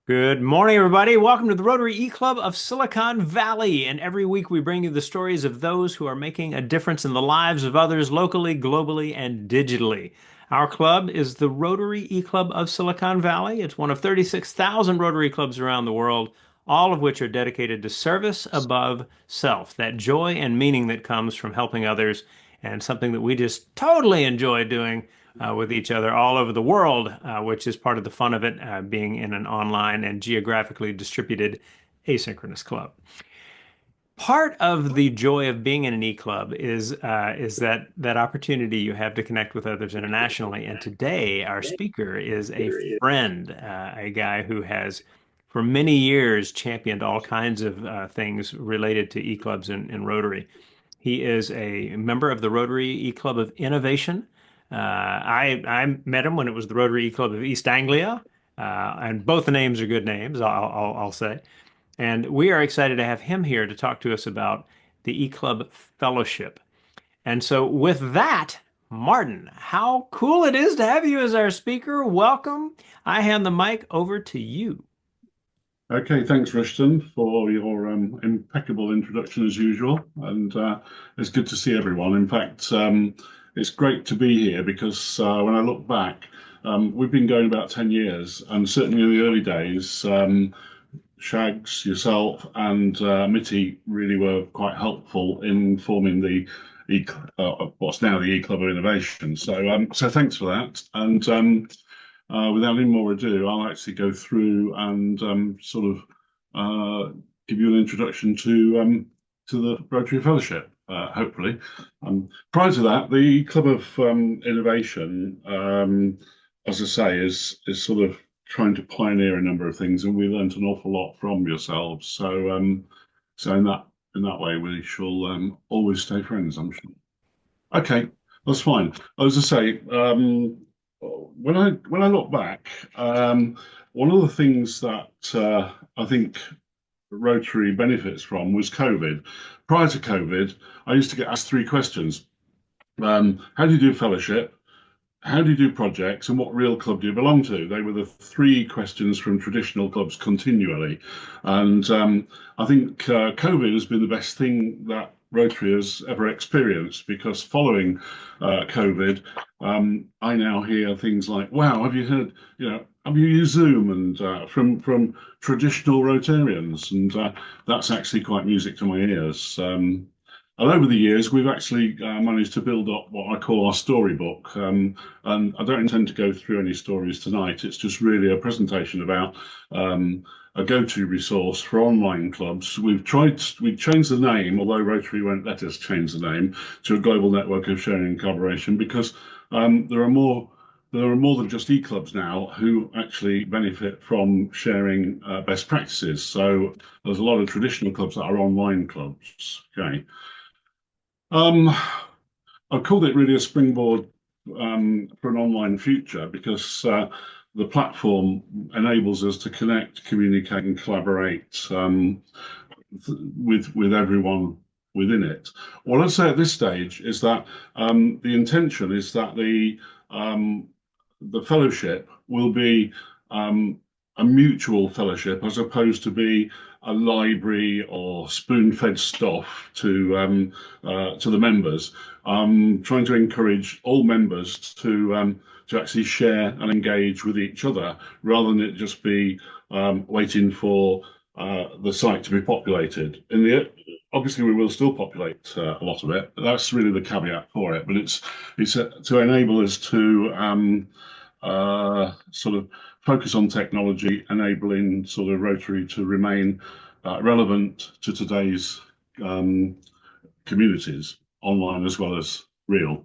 Good morning, everybody. Welcome to the Rotary eClub of Silicon Valley. And every week we bring you the stories of those who are making a difference in the lives of others locally, globally, and digitally. Our club is the Rotary eClub of Silicon Valley. It's one of 36,000 Rotary clubs around the world, all of which are dedicated to service above self, that joy and meaning that comes from helping others, and something that we just totally enjoy doing with each other all over the world, which is part of the fun of it, being in an online and geographically distributed asynchronous club. Part of the joy of being in an e-club is that opportunity you have to connect with others internationally. And today, our speaker is a friend, a guy who has, for many years, championed all kinds of things related to e-clubs and Rotary. He is a member of the Rotary e-Club of Innovation. I met him when it was the Rotary e-Club of East Anglia, and both the names are good names, I'll say. And we are excited to have him here to talk to us about the eClub Fellowship. And so, with that, Martin, how cool it is to have you as our speaker. Welcome. I hand the mic over to you. Okay, thanks, Rushton, for your impeccable introduction as usual. And it's good to see everyone. In fact, it's great to be here because when I look back, we've been going about 10 years, and certainly in the early days, Shags, yourself, and Mitty really were quite helpful in forming the what's now the eClub of Innovation. So thanks for that. And without any more ado, I'll actually go through and sort of give you an introduction to the Rotary Fellowship, hopefully. Prior to that, the Club of Innovation, as I say, is sort of trying to pioneer a number of things, and we learned an awful lot from yourselves. So in that way, we shall always stay friends, I'm sure. Okay, that's fine. As I say, when I look back, one of the things that I think Rotary benefits from was COVID. Prior to COVID, I used to get asked three questions: How do you do fellowship? How do you do projects? And what real club do you belong to? They were the three questions from traditional clubs continually. And I think COVID has been the best thing that Rotary has ever experienced because following COVID, I now hear things like, "Wow, have you heard? Have you used Zoom?" And from traditional Rotarians, and that's actually quite music to my ears. And over the years, we've actually managed to build up what I call our storybook. And I don't intend to go through any stories tonight. It's just really a presentation about a go-to resource for online clubs. We've changed the name, although Rotary won't let us change the name, to a global network of sharing and collaboration because there are more than just eClubs now who actually benefit from sharing best practices. So there's a lot of traditional clubs that are online clubs. Okay. I've called it really a springboard for an online future because the platform enables us to connect, communicate, and collaborate with everyone within it. What I'd say at this stage is that the intention is that the fellowship will be a mutual fellowship as opposed to be a library or spoon-fed stuff to the members. Trying to encourage all members to actually share and engage with each other rather than it just be waiting for the site to be populated. Obviously, we will still populate a lot of it. But that's really the caveat for it. But it's to enable us to sort of focus on technology, enabling sort of Rotary to remain relevant to today's communities, online as well as real.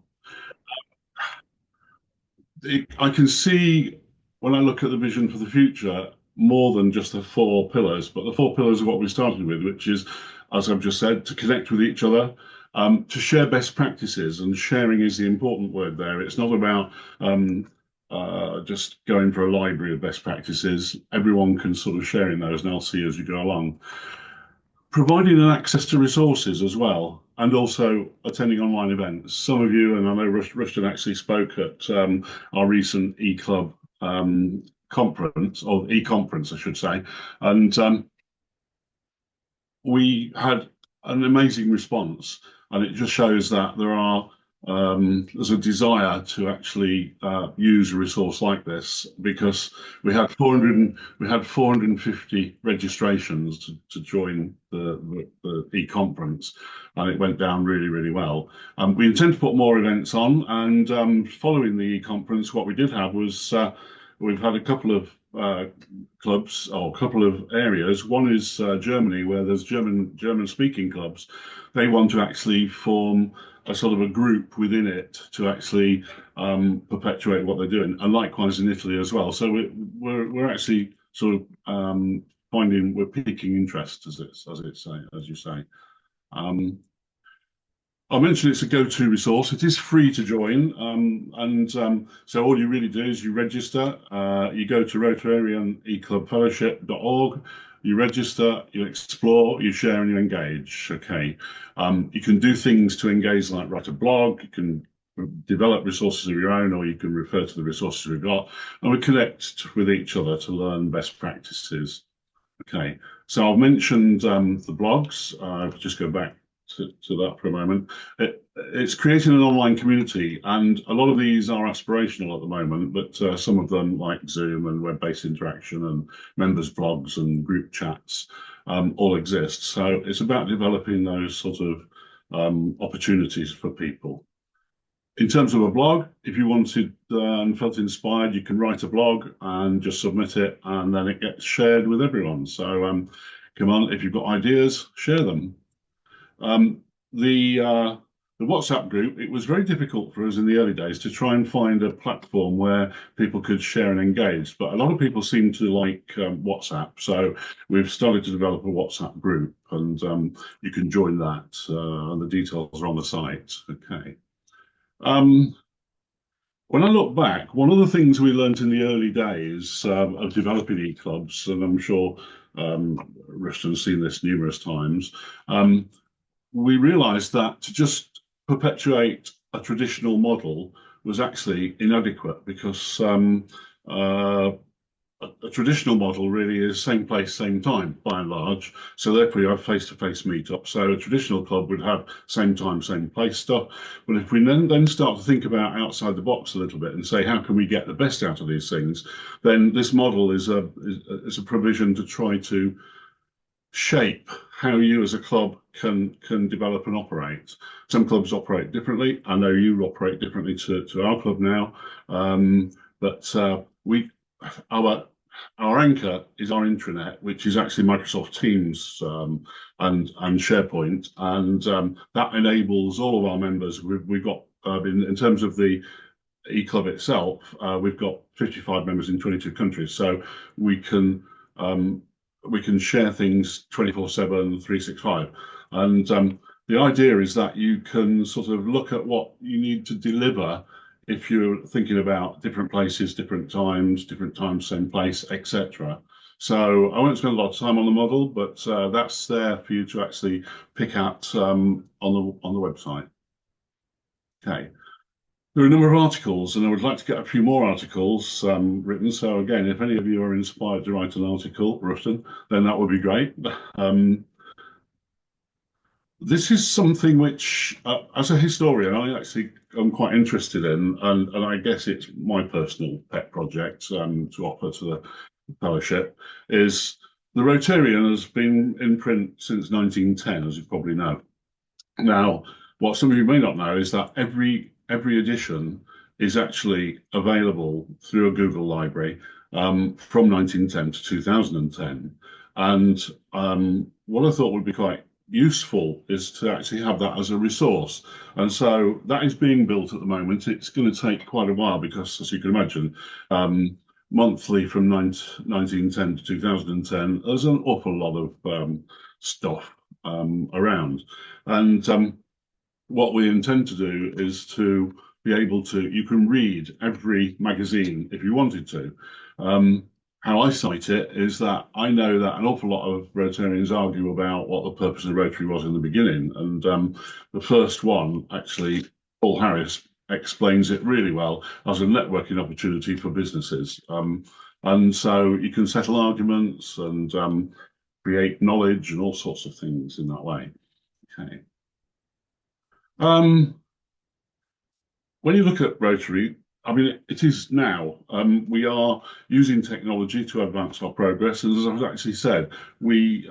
I can see when I look at the vision for the future more than just the four pillars, but the four pillars are what we started with, which is, as I've just said, to connect with each other, to share best practices, and sharing is the important word there. It's not about just going for a library of best practices. Everyone can sort of share in those, and I'll see as you go along. Providing an access to resources as well, and also attending online events. Some of you, and I know Rushton actually spoke at our recent eClub conference, or e-conference, I should say, and we had an amazing response, and it just shows that there's a desire to actually use a resource like this, because we had 450 registrations to join the e-conference, and it went down really, really well. We intend to put more events on, and following the e-conference, what we did have was we've had a couple of clubs, or a couple of areas. One is Germany, where there's German speaking clubs. They want to actually form a sort of a group within it to actually perpetuate what they're doing, and likewise in Italy as well. So we're actually sort of finding we're piquing interest, as you say. I mentioned it's a go-to resource. It is free to join, so all you really do is you register. You go to rotarianeClubfellowship.org. You register, you explore, you share, and you engage. Okay, you can do things to engage, like write a blog. You can develop resources of your own, or you can refer to the resources we've got, and we connect with each other to learn best practices. Okay, so I've mentioned the blogs. I'll just go back to that for a moment. It's creating an online community, and a lot of these are aspirational at the moment, but some of them, like Zoom and web-based interaction and members' blogs and group chats, all exist. So it's about developing those sort of opportunities for people. In terms of a blog, if you wanted and felt inspired, you can write a blog and just submit it, and then it gets shared with everyone. So come on, if you've got ideas, share them. The WhatsApp group, it was very difficult for us in the early days to try and find a platform where people could share and engage, but a lot of people seem to like WhatsApp, so we've started to develop a WhatsApp group, and you can join that, and the details are on the site. Okay. When I look back, one of the things we learned in the early days of developing eClubs, and I'm sure Rushton's seen this numerous times, we realized that to just perpetuate a traditional model was actually inadequate, because a traditional model really is same place, same time, by and large. So therefore, you have face-to-face meetups. So a traditional club would have same time, same place stuff. But if we then start to think about outside the box a little bit and say, how can we get the best out of these things? Then this model is a provision to try to shape how you as a club can develop and operate. Some clubs operate differently. I know you operate differently to our club now, but our anchor is our intranet, which is actually Microsoft Teams and SharePoint, and that enables all of our members. We've got in terms of the eClub itself, we've got 55 members in 22 countries, so we can share things 24/7, 365. And the idea is that you can sort of look at what you need to deliver if you're thinking about different places, different times, same place, etc. So I won't spend a lot of time on the model, but that's there for you to actually pick out on the website. Okay. There are a number of articles, and I would like to get a few more articles written. So again, if any of you are inspired to write an article, Rushton, then that would be great. This is something which, as a historian, I actually am quite interested in, and I guess it's my personal pet project to offer to the fellowship, is the Rotarian has been in print since 1910, as you probably know. Now, what some of you may not know is that every edition is actually available through a Google library from 1910 to 2010. And what I thought would be quite useful is to actually have that as a resource. And so that is being built at the moment. It's going to take quite a while because, as you can imagine, monthly from 1910 to 2010, there's an awful lot of stuff around. And what we intend to do is to be able to, you can read every magazine if you wanted to. How I cite it is that I know that an awful lot of Rotarians argue about what the purpose of Rotary was in the beginning. And the first one, actually, Paul Harris explains it really well as a networking opportunity for businesses. And so you can settle arguments and create knowledge and all sorts of things in that way. Okay. Um, when you look at Rotary, I mean, it is now. We are using technology to advance our progress, and as I've actually said, we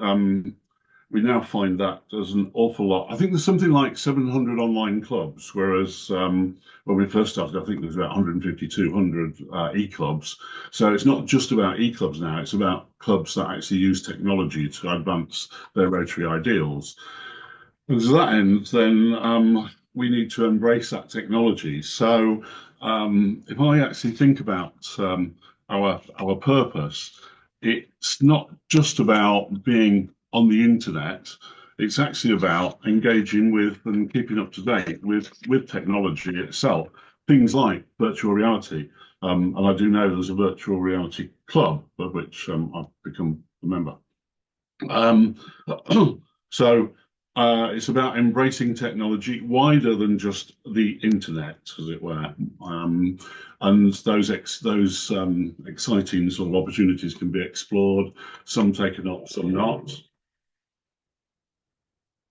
we now find that there's an awful lot. I think there's something like 700 online clubs, whereas when we first started, I think there was about 150, 200 eClubs. So it's not just about eClubs now, it's about clubs that actually use technology to advance their Rotary ideals. And to that end, then we need to embrace that technology. So if I actually think about our purpose, it's not just about being on the internet. It's actually about engaging with and keeping up to date with technology itself. Things like virtual reality, and I do know there's a virtual reality club of which I've become a member. Um, so it's about embracing technology wider than just the internet, as it were. And those exciting sort of opportunities can be explored, some taken up, some not.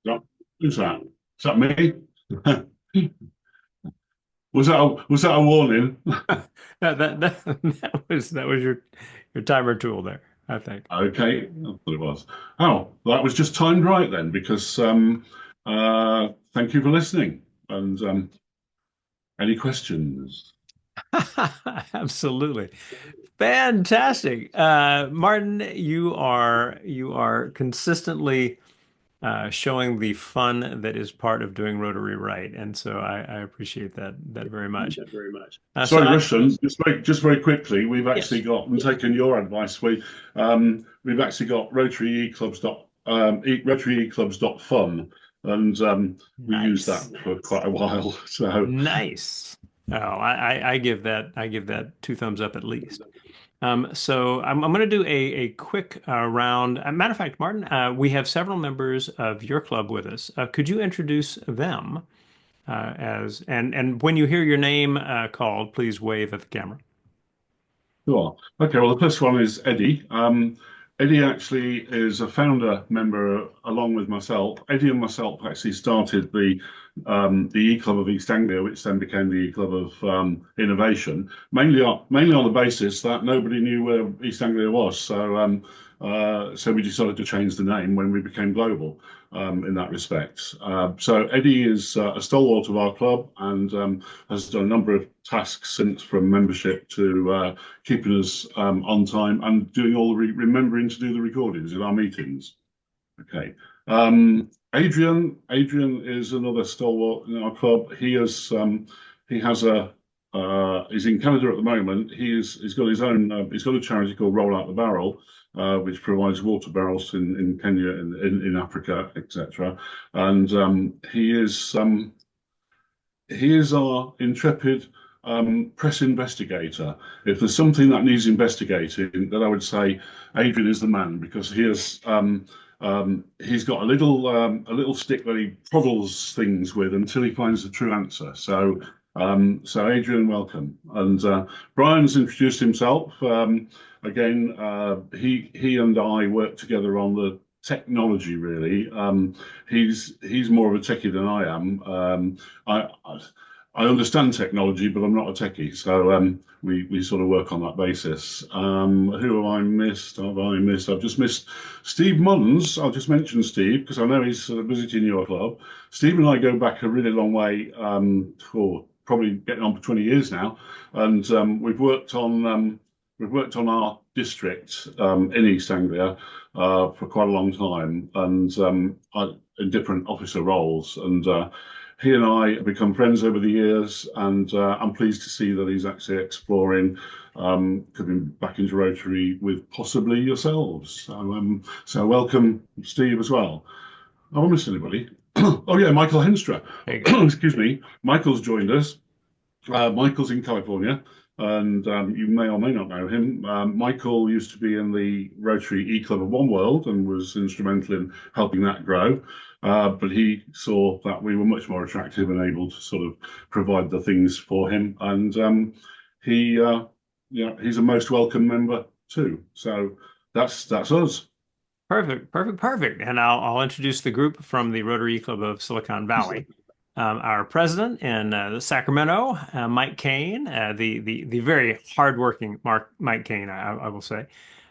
Yeah. Who's that? Is that me? Was that a warning? That was your timer tool there, I think. Okay, that's what it was. Oh, that was just timed right then, because thank you for listening. And any questions? Absolutely. Fantastic. Martin, you are consistently showing the fun that is part of doing Rotary right. And so I appreciate that very much. So Sorry, Russian. Just very quickly, we've actually yes, got and taken your advice. We've actually got Rotary eClubs Rotary eClubs fun, and we used that nice. for quite a while. So, Nice. Oh, I give that two thumbs up at least. So I'm going to do a quick round. Matter of fact, Martin, we have several members of your club with us. Could you introduce them as and when you hear your name called, please wave at the camera. sure. Okay, well, the first one is Eddie. Eddie actually is a founder member along with myself. Eddie and myself actually started the eClub of East Anglia, which then became the eClub of Innovation, mainly on the basis that nobody knew where East Anglia was. So we decided to change the name when we became global in that respect. So Eddie is a stalwart of our club and has done a number of tasks since, from membership to keeping us on time and doing all the remembering to do the recordings in our meetings. Okay. Adrian is another stalwart in our club. He has a he's in Canada at the moment. He's got his own he's got a charity called Roll Out the Barrel, which provides water barrels in Kenya, in Africa, etc. And he is our intrepid press investigator. If there's something that needs investigating, then I would say Adrian is the man, because he's got a little stick that he proddles things with until he finds the true answer. So Adrian, welcome. And Brian's introduced himself. Again, he and I work together on the technology, really. He's more of a techie than I am. I understand technology, but I'm not a techie, so we sort of work on that basis. Who have I missed? I've just missed Steve Munns. I'll just mention Steve because I know he's visiting your club. Steve and I go back a really long way, for probably getting on for 20 years now, and we've worked on our district in East Anglia for quite a long time, and in different officer roles. And he and I have become friends over the years, and I'm pleased to see that he's actually exploring coming back into Rotary with possibly yourselves. So welcome, Steve, as well. Have I missed anybody? Oh yeah, Michael Henstra. There you go. Excuse me. Michael's joined us. Michael's in California, and you may or may not know him. Michael used to be in the Rotary eClub of One World and was instrumental in helping that grow. But he saw that we were much more attractive and able to sort of provide the things for him, and he he's a most welcome member too. So that's us. Perfect, perfect, perfect. And I'll introduce the group from the Rotary Club of Silicon Valley. Our president in Sacramento, Mike Kane, the very hardworking Mike Kane, I will say.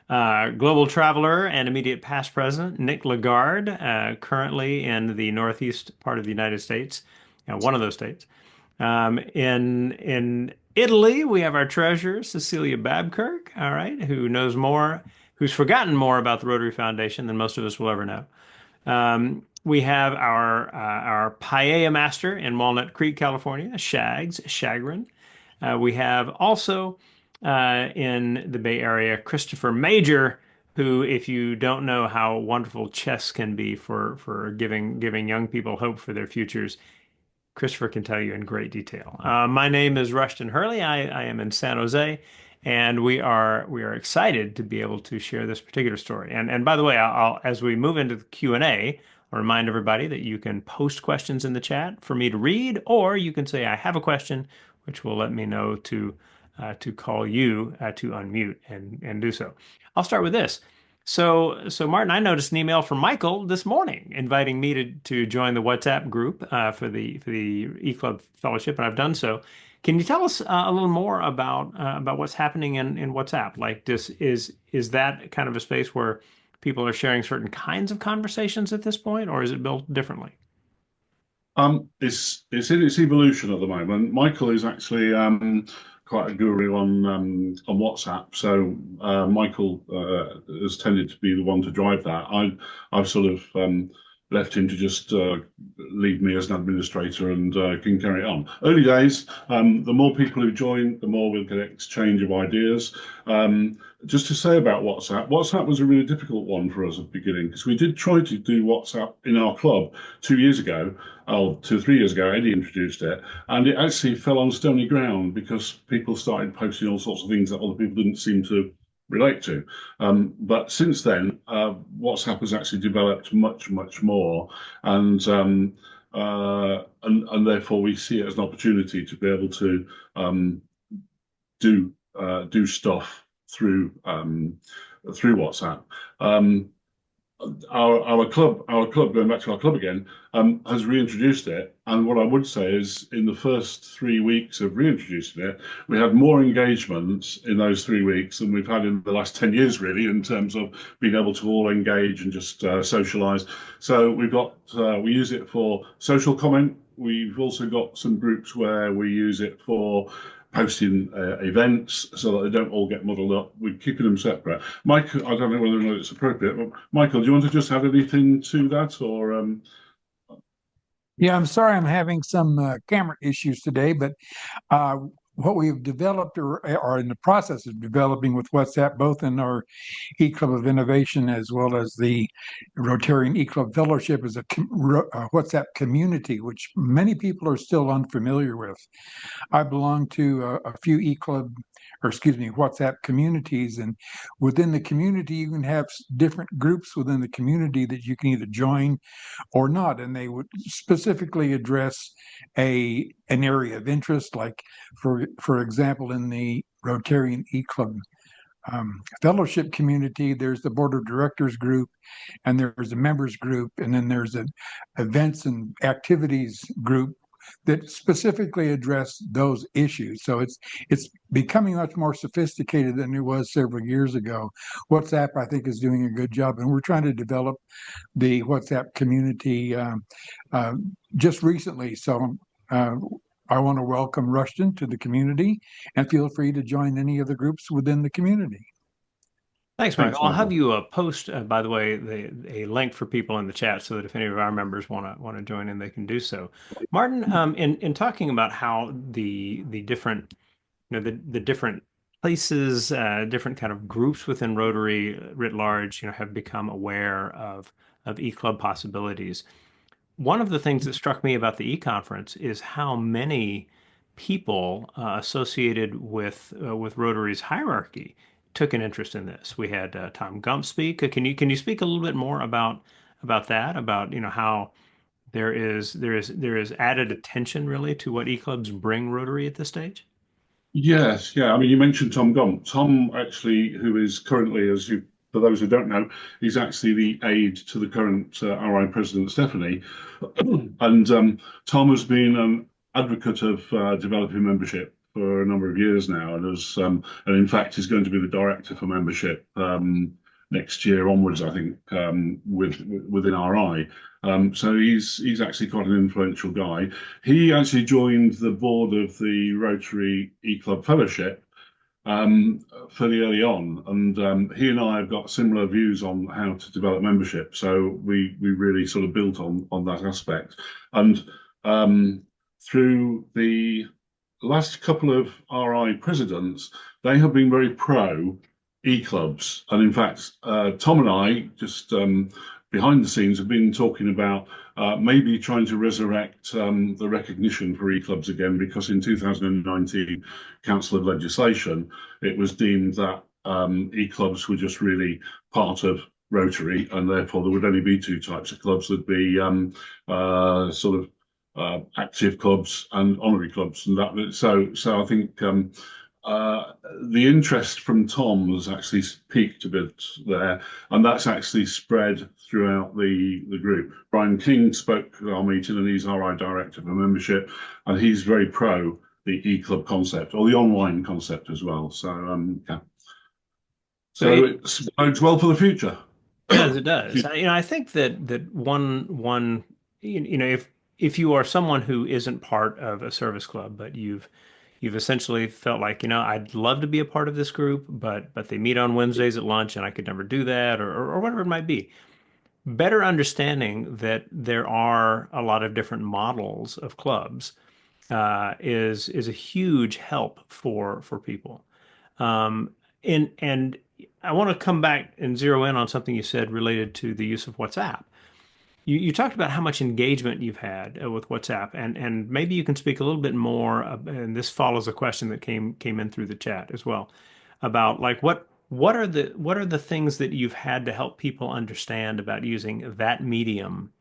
Global traveler and immediate past president, Nick Lagarde, currently in the northeast part of the United States, one of those states. In Italy, we have our treasurer, Cecilia Babkirk, all right, who knows more, who's forgotten more about the Rotary Foundation than most of us will ever know. We have our paella master in Walnut Creek, California, Shags Shagrin. We have also in the Bay Area Christopher Major, who, if you don't know how wonderful chess can be for giving young people hope for their futures, Christopher can tell you in great detail. My name is Rushton Hurley. I am in San Jose, and we are excited to be able to share this particular story. And by the way, as we move into the Q&A, I'll remind everybody that you can post questions in the chat for me to read, or you can say I have a question, which will let me know to call you to unmute and do so. I'll start with this. So Martin, I noticed an email from Michael this morning inviting me to join the WhatsApp group for the eClub Fellowship, and I've done so. Can you tell us a little more about what's happening in WhatsApp? Like, is that kind of a space where people are sharing certain kinds of conversations at this point, or is it built differently? It's in its evolution at the moment. Michael is actually quite a guru on WhatsApp, so Michael has tended to be the one to drive that. I've sort of left him to just leave me as an administrator and can carry it on. Early days, the more people who join, the more we'll get exchange of ideas. Just to say about WhatsApp, WhatsApp was a really difficult one for us at the beginning because we did try to do WhatsApp in our club 2 years ago. Oh, 2 or 3 years ago, Eddie introduced it, and it actually fell on stony ground because people started posting all sorts of things that other people didn't seem to relate to. But since then, WhatsApp has actually developed much, much more, and therefore we see it as an opportunity to be able to do stuff through WhatsApp. Our club, going back to our club again, has reintroduced it. And what I would say is, in the first 3 weeks of reintroducing it, we had more engagements in those 3 weeks than we've had in the last 10 years, really, in terms of being able to all engage and just socialize. So we use it for social comment. We've also got some groups where we use it for posting events so that they don't all get muddled up. We're keeping them separate. Mike, I don't know whether or not it's appropriate, but Michael, do you want to just add anything to that, or Yeah, I'm sorry I'm having some camera issues today, but uh, what we've developed or are in the process of developing with WhatsApp, both in our eClub of Innovation as well as the Rotarian eClub Fellowship, is a WhatsApp community, which many people are still unfamiliar with. I belong to a few eClub, or excuse me, WhatsApp communities, and within the community, you can have different groups within the community that you can either join or not, and they would specifically address an area of interest, like for example, in the Rotarian eClub fellowship community, there's the board of directors group, and there's a members group, and then there's an events and activities group that specifically address those issues. So it's becoming much more sophisticated than it was several years ago. WhatsApp, I think, is doing a good job, and we're trying to develop the WhatsApp community uh, just recently. So I want to welcome Rushton to the community, and feel free to join any of the groups within the community. Thanks, Michael. thanks, I'll have Michael? you post, by the way, a link for people in the chat so that if any of our members want to join in, they can do so. Martin, in talking about how the different the different places, different kind of groups within Rotary writ large, have become aware of e-club possibilities. One of the things that struck me about the e-conference is how many people associated with Rotary's hierarchy took an interest in this. We had Tom Gump speak. Can you speak a little bit more about that? About how there is added attention really to what e-clubs bring Rotary at this stage? Yes, yeah. I mean, you mentioned Tom Gump. Tom actually, who is currently, for those who don't know, he's actually the aide to the current RI president, Stephanie. And Tom has been an advocate of developing membership for a number of years now, and in fact, is going to be the director for membership next year onwards, I think, within RI. So he's actually quite an influential guy. He actually joined the board of the Rotary eClub Fellowship fairly early on, and he and I have got similar views on how to develop membership. So we really sort of built on that aspect, and through the last couple of RI presidents, they have been very pro eClubs, and in fact, Tom and I just behind the scenes have been talking about maybe trying to resurrect the recognition for eClubs again, because in 2019 Council of Legislation, it was deemed that eClubs were just really part of Rotary, and therefore there would only be two types of clubs. There'd be sort of active clubs and honorary clubs, and that. So I think uh, the interest from Tom has actually peaked a bit there, and that's actually spread throughout the group. Brian King spoke at our meeting, and he's RI director for membership, and he's very pro the eClub concept or the online concept as well. So yeah, So so it bodes well for the future. It does. I think that one if you are someone who isn't part of a service club, but you've essentially felt like, I'd love to be a part of this group, but they meet on Wednesdays at lunch and I could never do that, or whatever it might be. Better understanding that there are a lot of different models of clubs is a huge help for people. Um, and I want to come back and zero in on something you said related to the use of WhatsApp. You talked about how much engagement you've had with WhatsApp, and maybe you can speak a little bit more, and this follows a question that came in through the chat as well, about like what are the things that you've had to help people understand about using that medium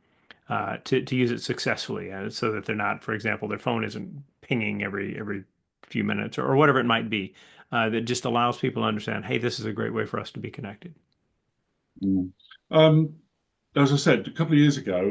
to use it successfully, so that they're not, for example, their phone isn't pinging every few minutes, or whatever it might be, that just allows people to understand, hey, this is a great way for us to be connected. Mm. Um, as I said, a couple of years ago,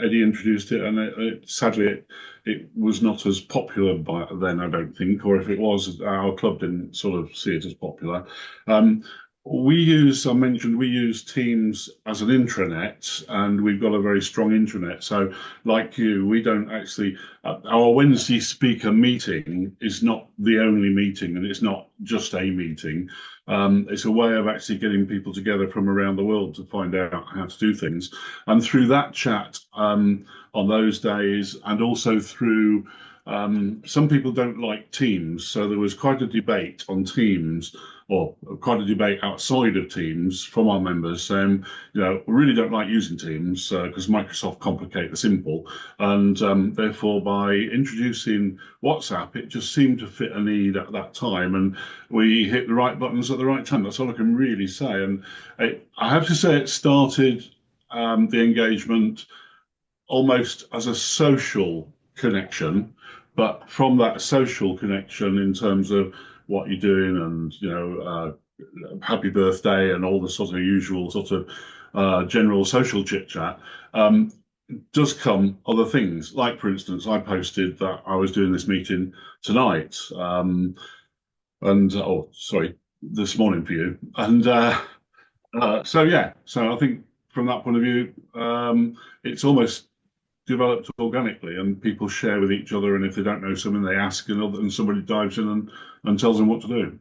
Eddie introduced it, and sadly, it was not as popular by then, I don't think, or if it was, our club didn't sort of see it as popular. Um, I mentioned we use Teams as an intranet, and we've got a very strong intranet. So, like you, we don't actually, our Wednesday speaker meeting is not the only meeting, and it's not just a meeting. It's a way of actually getting people together from around the world to find out how to do things. And through that chat on those days, and also through some people don't like Teams, so there was quite a debate on Teams, or quite a debate outside of Teams from our members saying, we really don't like using Teams because Microsoft complicate the simple, and therefore by introducing WhatsApp, it just seemed to fit a need at that time, and we hit the right buttons at the right time. That's all I can really say. And I have to say, it started the engagement almost as a social connection, but from that social connection in terms of what you're doing and, happy birthday and all the sort of usual sort of general social chit chat, does come other things. Like, for instance, I posted that I was doing this meeting tonight. And oh, sorry, this morning for you. And so yeah, so I think from that point of view, it's almost developed organically, and people share with each other. And if they don't know something, they ask, and somebody dives in and tells them what to do.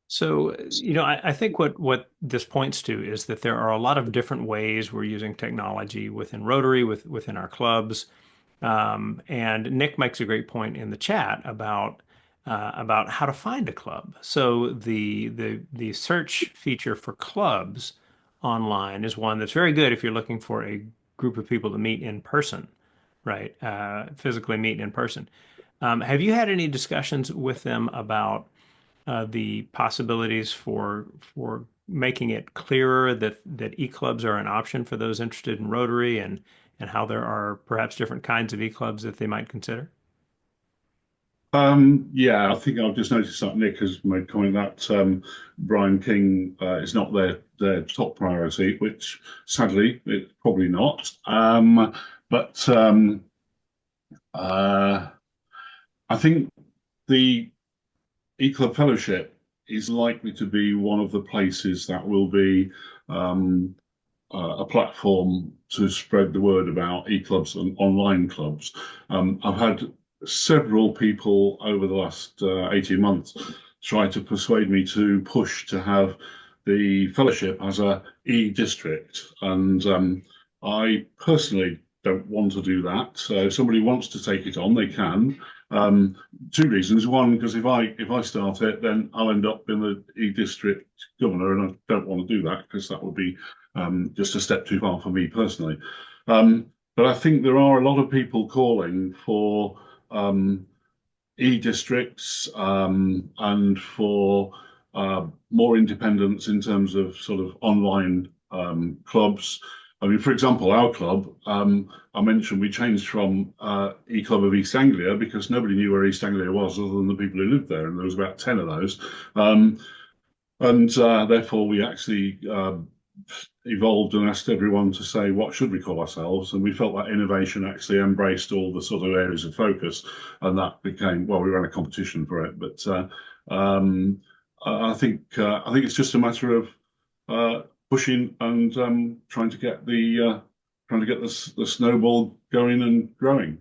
So, I think what this points to is that there are a lot of different ways we're using technology within Rotary, within our clubs. And Nick makes a great point in the chat about how to find a club. So the search feature for clubs online is one that's very good if you're looking for a group of people to meet in person, right? Physically meet in person. Have you had any discussions with them about the possibilities for making it clearer that e-clubs are an option for those interested in Rotary, and how there are perhaps different kinds of e-clubs that they might consider? Yeah, I think I've just noticed that Nick has made comment that Brian King is not their top priority, which sadly it's probably not. But uh, I think the eClub Fellowship is likely to be one of the places that will be um, a platform to spread the word about eClubs and online clubs. I've had several people over the last 18 months try to persuade me to push to have the fellowship as a e-district, and I personally don't want to do that. So if somebody wants to take it on, they can. Um, Two reasons. One, because if I start it, then I'll end up in the e-district governor, and I don't want to do that because that would be just a step too far for me personally. But I think there are a lot of people calling for e-districts and for more independence in terms of sort of online clubs. I mean, for example, our club, I mentioned we changed from eClub of East Anglia because nobody knew where East Anglia was other than the people who lived there, and there was about 10 of those. Um, and therefore, we actually evolved and asked everyone to say, what should we call ourselves? And we felt that innovation actually embraced all the sort of areas of focus. And that became, well, we ran a competition for it. But um, I think it's just a matter of pushing and trying to get the snowball going and growing,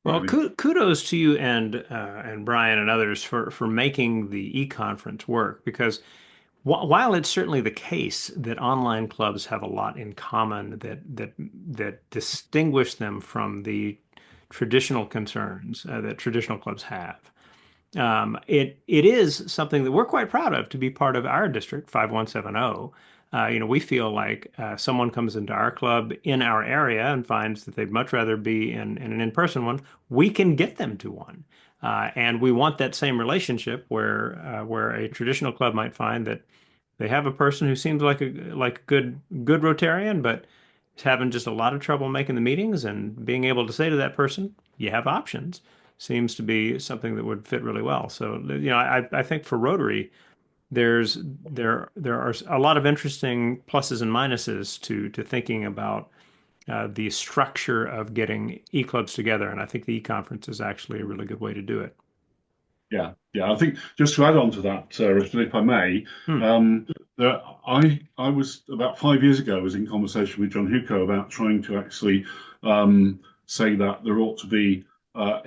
Well, really. kudos to you and Brian and others for making the e-conference work because while it's certainly the case that online clubs have a lot in common that distinguish them from the traditional concerns that traditional clubs have, it is something that we're quite proud of to be part of our district 5170. We feel like someone comes into our club in our area and finds that they'd much rather be in an in-person one, we can get them to one. And we want that same relationship where a traditional club might find that they have a person who seems like a good Rotarian, but is having just a lot of trouble making the meetings, and being able to say to that person, "You have options," seems to be something that would fit really well. So, I think for Rotary, there are a lot of interesting pluses and minuses to thinking about the structure of getting e-clubs together, and I think the e-conference is actually a really good way to do it. Yeah, yeah. I think just to add on to that, Richard, if I may, Hmm. um, I was about 5 years ago. I was in conversation with John Huco about trying to actually say that there ought to be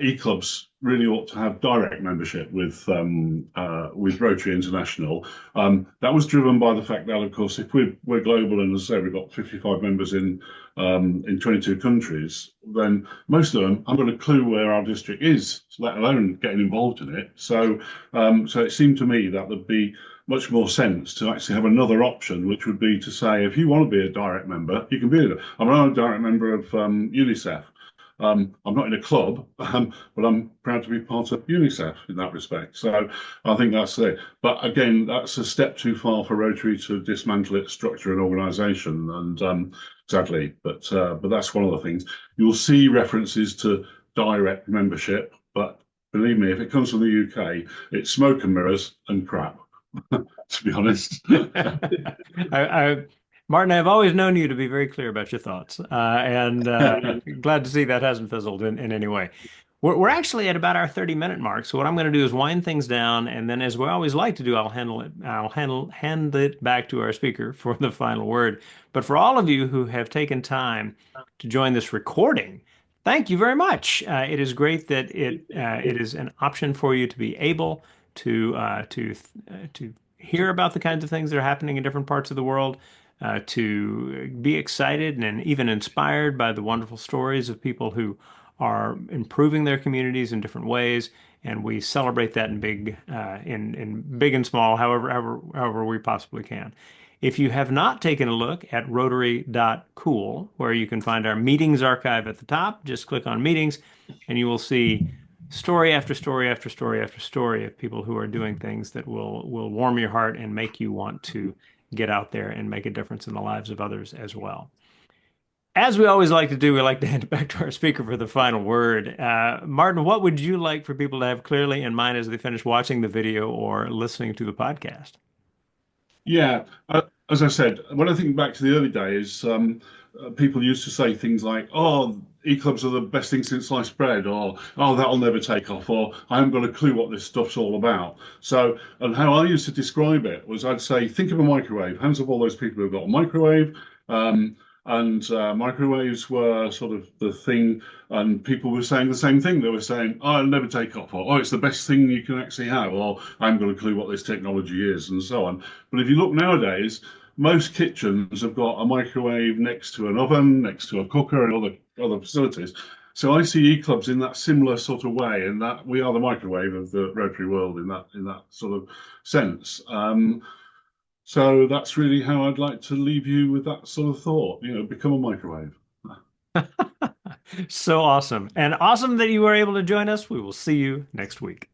e-clubs really ought to have direct membership with Rotary International. That was driven by the fact that, of course, if we're global and as I say we've got 55 members in 22 countries, then most of them haven't got a clue where our district is, let alone getting involved in it. So it seemed to me that there'd be much more sense to actually have another option, which would be to say, if you want to be a direct member, you can be it. I'm a direct member of UNICEF. I'm not in a club, but I'm proud to be part of UNICEF in that respect. So I think that's it. But again, that's a step too far for Rotary to dismantle its structure and organisation, and sadly, but that's one of the things. You'll see references to direct membership, but believe me, if it comes from the UK, it's smoke and mirrors and crap. To be honest. I, Martin, I've always known you to be very clear about your thoughts, and glad to see that hasn't fizzled in any way. We're actually at about our 30-minute mark, so what I'm going to do is wind things down, and then, as we always like to do, hand it back to our speaker for the final word. But for all of you who have taken time to join this recording, thank you very much. It is great that it is an option for you to be able to hear about the kinds of things that are happening in different parts of the world, to be excited and even inspired by the wonderful stories of people who are improving their communities in different ways. And we celebrate that in big and small, however we possibly can. If you have not taken a look at Rotary.cool, where you can find our meetings archive at the top, just click on meetings and you will see story after story after story after story of people who are doing things that will warm your heart and make you want to get out there and make a difference in the lives of others as well. As we always like to do, we like to hand it back to our speaker for the final word. Martin, what would you like for people to have clearly in mind as they finish watching the video or listening to the podcast? Yeah, as I said, when I think back to the early days, people used to say things like, "Oh, eClubs are the best thing since sliced bread," or "Oh, that'll never take off," or "I haven't got a clue what this stuff's all about." So, and how I used to describe it was, I'd say, think of a microwave. Hands up all those people who've got a microwave. Um, and microwaves were sort of the thing, and people were saying the same thing. They were saying, "Oh, it'll never take off," or "Oh, it's the best thing you can actually have," or "I haven't got a clue what this technology is," and so on. But if you look nowadays, most kitchens have got a microwave next to an oven, next to a cooker, and other facilities. So I see eClubs in that similar sort of way, in that we are the microwave of the Rotary world in that sort of sense. So that's really how I'd like to leave you with that sort of thought. You know, become a microwave. So awesome. And awesome that you were able to join us. We will see you next week.